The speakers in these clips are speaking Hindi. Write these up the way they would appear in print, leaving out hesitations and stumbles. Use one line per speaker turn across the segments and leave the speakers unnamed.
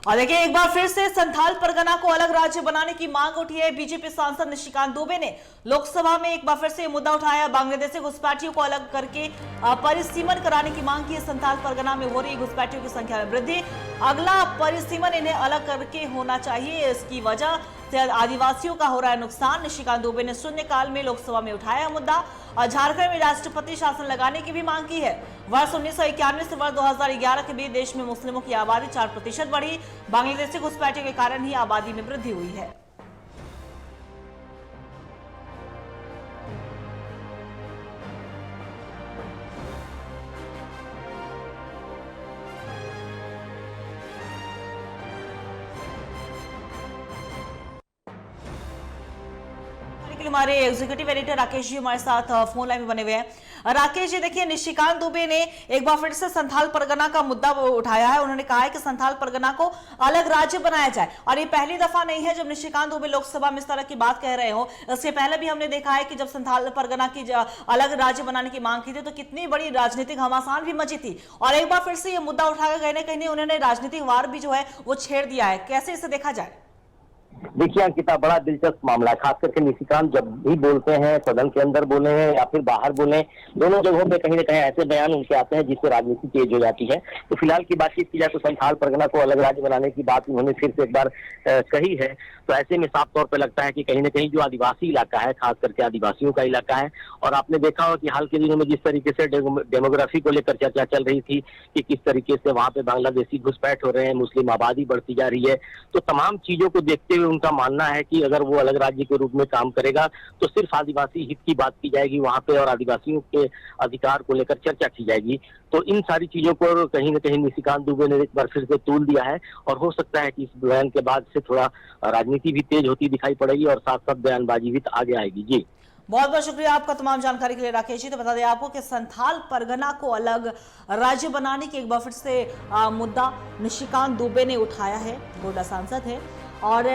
और देखिए एक बार फिर से संथाल परगना को अलग राज्य बनाने की मांग उठी है। बीजेपी सांसद निशिकांत दुबे ने लोकसभा में एक बार फिर से मुद्दा उठाया। बांग्लादेशी घुसपैठियों को अलग करके परिसीमन कराने की मांग की है। संथाल परगना में हो रही घुसपैठियों की संख्या में वृद्धि, अगला परिसीमन इन्हें अलग करके होना चाहिए। इसकी वजह से आदिवासियों का हो रहा है नुकसान। निशिकांत दुबे ने शून्यकाल में लोकसभा में उठाया मुद्दा और झारखंड में राष्ट्रपति शासन लगाने की भी मांग की है। वर्ष 1991 से वर्ष 2011 के बीच देश में मुस्लिमों की आबादी 4% बढ़ी। बांग्लादेशी घुसपैठियों के कारण ही आबादी में वृद्धि हुई है। हमारे एग्जीक्यूटिव एडिटर राकेश जी हमारे साथ फोन लाइन में बने हुए हैं। राकेश जी, देखिए निशिकांत दुबे ने एक बार फिर से संथाल परगना का मुद्दा उठाया है। उन्होंने कहा है कि संथाल परगना को अलग राज्य बनाया जाए और ये पहली दफा नहीं है जब निशिकांत दुबे लोकसभा में इस तरह की बात कह रहे हो। इससे पहले भी हमने देखा है कि जब संथाल परगना की अलग राज्य बनाने की मांग की थी तो कितनी बड़ी राजनीतिक घमासान भी मची थी और एक बार फिर से ये मुद्दा उठाकर कहीं ना कहीं उन्होंने राजनीतिक वार भी जो है वो छेड़ दिया है। कैसे इसे देखा जाए?
देखिए अंकिता, बड़ा दिलचस्प मामला है। खास करके निशिकांत जब भी बोलते हैं, सदन के अंदर बोले हैं या फिर बाहर बोले, दोनों जगहों पे कहीं ना कहीं ऐसे बयान उनके आते हैं जिससे राजनीति तेज हो जाती है। तो फिलहाल की बातचीत की जाए तो संथाल परगना को अलग राज्य बनाने की बात उन्होंने फिर से एक बार कही है। तो ऐसे में साफ तौर पर लगता है कि कहीं ना कहीं जो आदिवासी इलाका है, खास करके आदिवासियों का इलाका है, और आपने देखा हो कि हाल के दिनों में जिस तरीके से डेमोग्राफी को लेकर चर्चा चल रही थी कि किस तरीके से वहां पे बांग्लादेशी घुसपैठ हो रहे हैं, मुस्लिम आबादी बढ़ती जा रही है, तो तमाम चीजों को देखते हुए उनका मानना है कि अगर वो अलग राज्य के रूप में काम करेगा तो सिर्फ आदिवासी हित की बात की जाएगी वहां पे और आदिवासियों के अधिकार को लेकर चर्चा की जाएगी। तो इन सारी चीजों को कहीं ना कहीं निशिकांत दुबे ने एक बार फिर से तूल दिया है और हो सकता है कि इस बयान के बाद से थोड़ा राजनीति भी तेज होती दिखाई पड़ेगी और साथ साथ बयानबाजी भी आगे आएगी। जी,
बहुत बहुत शुक्रिया आपका तमाम जानकारी के लिए राकेश जी। तो बता दें आपको कि संथाल परगना को अलग राज्य बनाने की एक बार फिर से मुद्दा निशिकांत दुबे ने उठाया है। गोड्डा सांसद है और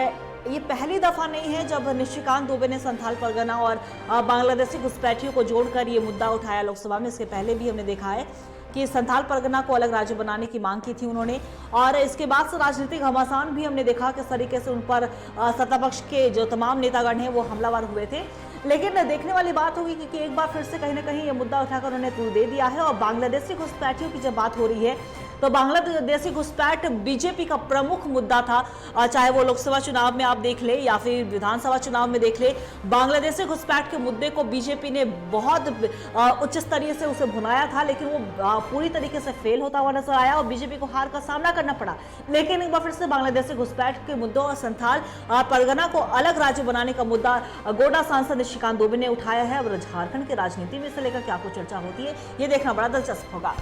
ये पहली दफा नहीं है जब निशिकांत दुबे ने संथाल परगना और बांग्लादेशी घुसपैठियों को जोड़कर ये मुद्दा उठाया लोकसभा में। इसके पहले भी हमने देखा है कि संथाल परगना को अलग राज्य बनाने की मांग की थी उन्होंने और इसके बाद से राजनीतिक घमासान भी हमने देखा किस तरीके से उन पर सत्तापक्ष के जो तमाम नेतागण हैं वो हमलावर हुए थे। लेकिन देखने वाली बात होगी कि एक बार फिर से कहीं ना कहीं ये मुद्दा उठाकर उन्होंने तूल दे दिया है। और बांग्लादेशी घुसपैठियों की जब बात हो रही है तो बांग्लादेशी घुसपैठ बीजेपी का प्रमुख मुद्दा था। चाहे वो लोकसभा चुनाव में आप देख ले या फिर विधानसभा चुनाव में देख ले, बांग्लादेशी घुसपैठ के मुद्दे को बीजेपी ने बहुत उच्च स्तरीय से उसे भुनाया था, लेकिन वो पूरी तरीके से फेल होता हुआ नजर आया और बीजेपी को हार का सामना करना पड़ा। लेकिन एक बार फिर से बांग्लादेशी घुसपैठ के मुद्दों और संथाल परगना को अलग राज्य बनाने का मुद्दा गोड्डा सांसद निशिकांत दुबे ने उठाया है। और झारखंड की राजनीति में इसे लेकर क्या कुछ चर्चा होती है ये देखना बड़ा दिलचस्प होगा।